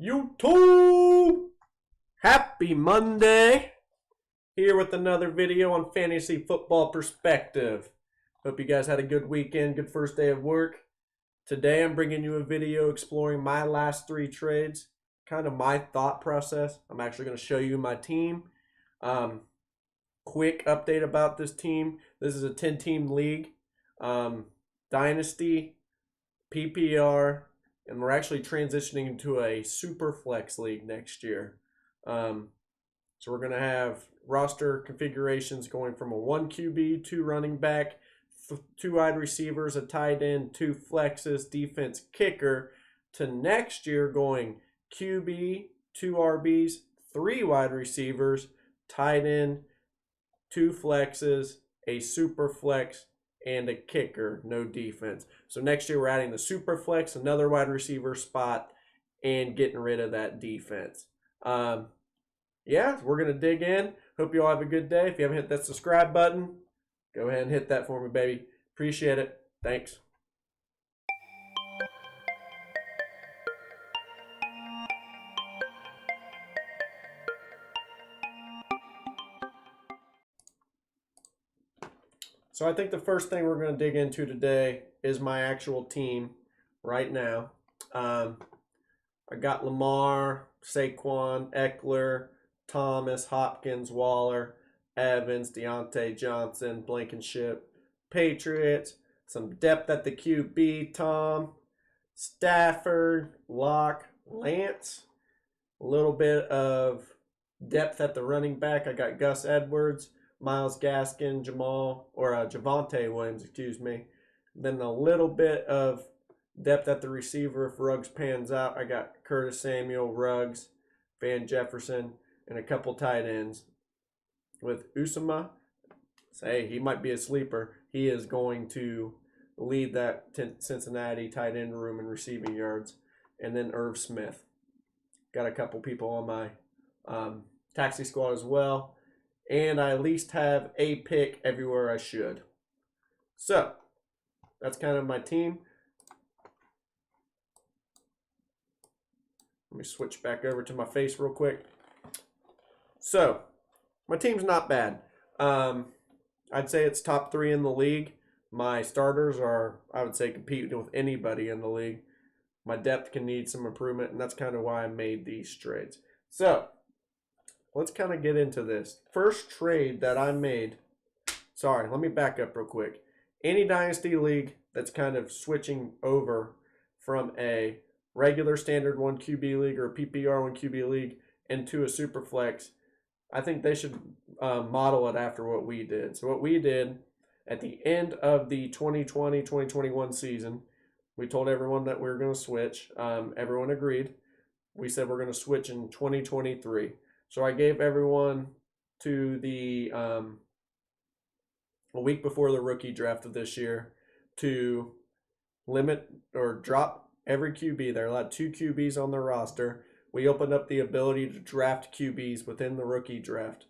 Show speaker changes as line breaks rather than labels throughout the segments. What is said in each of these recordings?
YouTube! Happy Monday! Here with another video on Fantasy Football Perspective. Hope you guys had a good weekend, good first day of work. Today I'm bringing you a video exploring my last three trades, kind of my thought process. I'm actually going to show you my team. Quick update about this team. This is a 10-team league. Dynasty, PPR, and we're actually transitioning into a super flex league next year. So we're going to have roster configurations going from a 1 QB, 2 running back, 2 wide receivers, a tight end, 2 flexes, defense, kicker, to next year going QB, 2 RBs, 3 wide receivers, tight end, 2 flexes, a super flex, and a kicker, no defense. So next year we're adding the super flex, another wide receiver spot, and getting rid of that defense. Yeah, we're going to dig in. Hope you all have a good day. If you haven't hit that subscribe button, go ahead and hit that for me, baby. Appreciate it. Thanks. So I think the first thing we're going to dig into today is my actual team right now. I got Lamar, Saquon, Eckler, Thomas, Hopkins, Waller, Evans, Deontay Johnson, Blankenship, Patriots, some depth at the QB, Tom, Stafford, Locke, Lance, a little bit of depth at the running back. I got Gus Edwards, Myles Gaskin, Javonte Williams, Then a little bit of depth at the receiver if Ruggs pans out. I got Curtis Samuel, Ruggs, Van Jefferson, and a couple tight ends. With Usama, say he might be a sleeper. He is going to lead that Cincinnati tight end room in receiving yards. And then Irv Smith. Got a couple people on my taxi squad as well. And I at least have a pick everywhere I should. So, that's kind of my team. Let me switch back over to my face real quick. So, my team's not bad. I'd say it's top 3 in the league. My starters are, I would say, competing with anybody in the league. My depth can need some improvement, and that's kind of why I made these trades. So, let's kind of get into this. First trade that I made, sorry, let me back up real quick. Any Dynasty league that's kind of switching over from a regular standard 1 QB league or a PPR 1 QB league into a super flex, I think they should model it after what we did. So what we did at the end of the 2020-2021 season, we told everyone that we were going to switch. Everyone agreed. We said we're going to switch in 2023. So I gave everyone to the a week before the rookie draft of this year to limit or drop every QB. They're allowed 2 QBs on their roster. We opened up the ability to draft QBs within the rookie draft.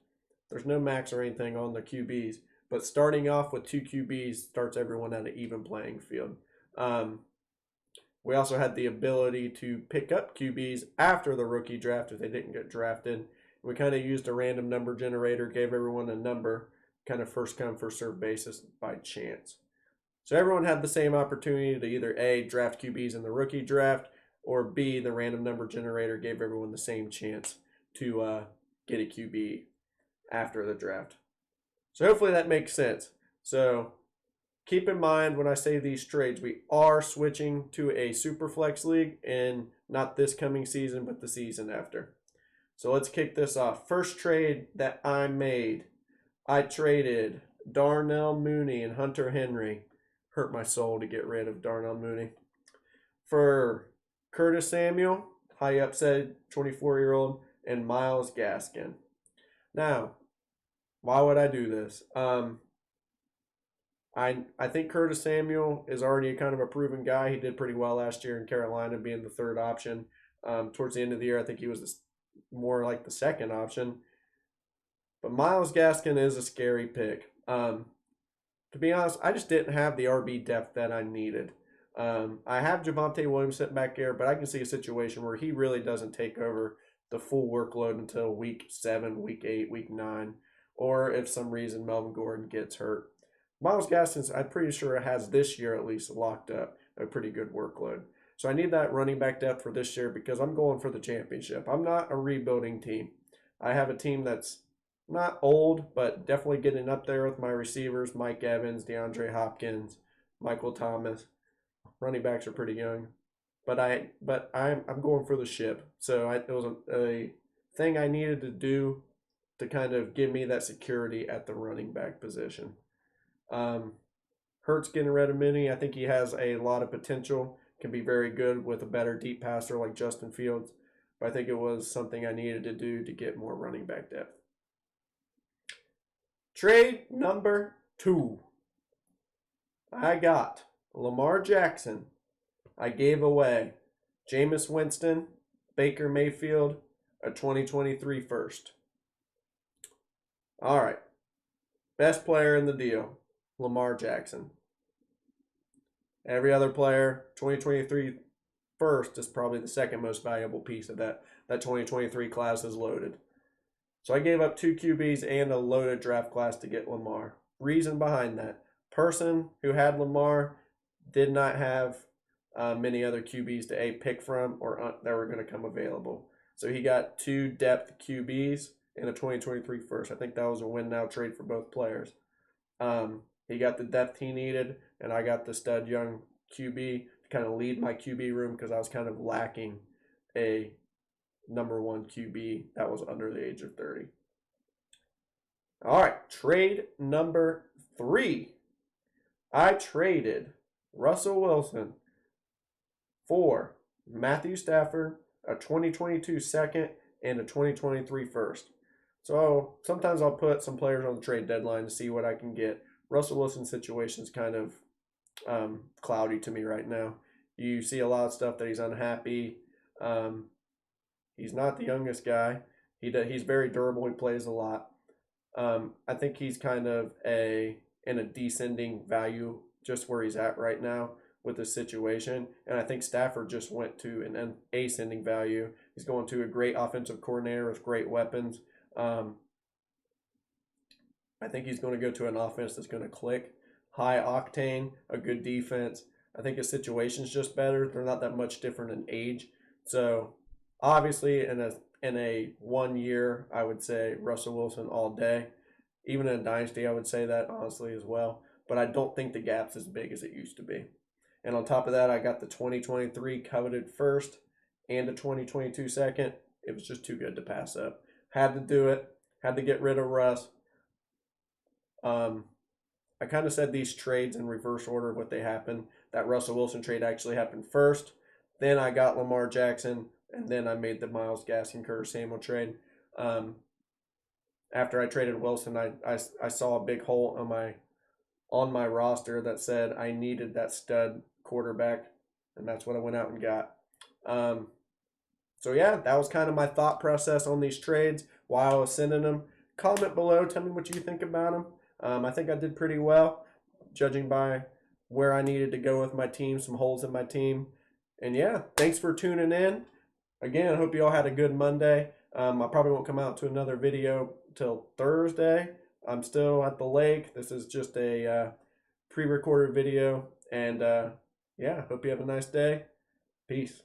There's no max or anything on the QBs, but starting off with 2 QBs starts everyone at an even playing field. We also had the ability to pick up QBs after the rookie draft if they didn't get drafted. We kind of used a random number generator, gave everyone a number, kind of first come, first serve basis by chance. So everyone had the same opportunity to either A, draft QBs in the rookie draft, or B, the random number generator gave everyone the same chance to get a QB after the draft. So hopefully that makes sense. So keep in mind when I say these trades, we are switching to a super flex league, and not this coming season, but the season after. So let's kick this off. First trade that I made, I traded Darnell Mooney and Hunter Henry. Hurt my soul to get rid of Darnell Mooney. For Curtis Samuel, high upside 24-year-old, and Myles Gaskin. Now, why would I do this? I think Curtis Samuel is already a kind of a proven guy. He did pretty well last year in Carolina, being the 3rd option. Towards the end of the year, I think he was more like the 2nd option. But Myles Gaskin is a scary pick. To be honest, I just didn't have the RB depth that I needed. I have Javonte Williams sitting back there, but I can see a situation where he really doesn't take over the full workload until week 7, week 8, week 9, or if some reason Melvin Gordon gets hurt. Miles Gaskin's, I'm pretty sure, has this year at least locked up a pretty good workload. So I need that running back depth for this year because I'm going for the championship. I'm not a rebuilding team. I have a team that's not old, but definitely getting up there with my receivers, Mike Evans, DeAndre Hopkins, Michael Thomas. Running backs are pretty young, but I'm going for the ship. So it was a thing I needed to do to kind of give me that security at the running back position. Hurts getting rid of Minnie. I think he has a lot of potential. Can be very good with a better deep passer like Justin Fields. But I think it was something I needed to do to get more running back depth. Trade number 2. I got Lamar Jackson. I gave away Jameis Winston, Baker Mayfield, a 2023 first. All right. Best player in the deal, Lamar Jackson. Every other player, 2023 first is probably the second most valuable piece of that 2023 class is loaded. So I gave up 2 QBs and a loaded draft class to get Lamar. Reason behind that, person who had Lamar did not have many other QBs to pick from or that were going to come available. So he got 2 depth QBs and a 2023 first. I think that was a win-now trade for both players. He got the depth he needed, and I got the stud young QB to kind of lead my QB room because I was kind of lacking a number 1 QB that was under the age of 30. All right, trade number 3. I traded Russell Wilson for Matthew Stafford, a 2022 second, and a 2023 first. So sometimes I'll put some players on the trade deadline to see what I can get. Russell Wilson's situation is kind of cloudy to me right now. You see a lot of stuff that he's unhappy. He's not the youngest guy. He's very durable. He plays a lot. I think he's kind of in a descending value just where he's at right now with the situation. And I think Stafford just went to an ascending value. He's going to a great offensive coordinator with great weapons. I think he's going to go to an offense that's going to click, high octane, a good defense. I think his situation's just better. They're not that much different in age. So obviously in a 1 year, I would say Russell Wilson all day. Even in a dynasty, I would say that honestly as well. But I don't think the gap's as big as it used to be. And on top of that, I got the 2023 coveted first and a 2022 second. It was just too good to pass up. Had to do it. Had to get rid of Russ. I kind of said these trades in reverse order of what they happened. That Russell Wilson trade actually happened first. Then I got Lamar Jackson, and then I made the Myles Gaskin Curtis Samuel trade. After I traded Wilson, I saw a big hole on my roster that said I needed that stud quarterback, and that's what I went out and got. So yeah, that was kind of my thought process on these trades while I was sending them. Comment below, tell me what you think about them. I think I did pretty well, judging by where I needed to go with my team, some holes in my team. And yeah, thanks for tuning in. Again, I hope you all had a good Monday. I probably won't come out to another video till Thursday. I'm still at the lake. This is just a pre-recorded video. And yeah, hope you have a nice day. Peace.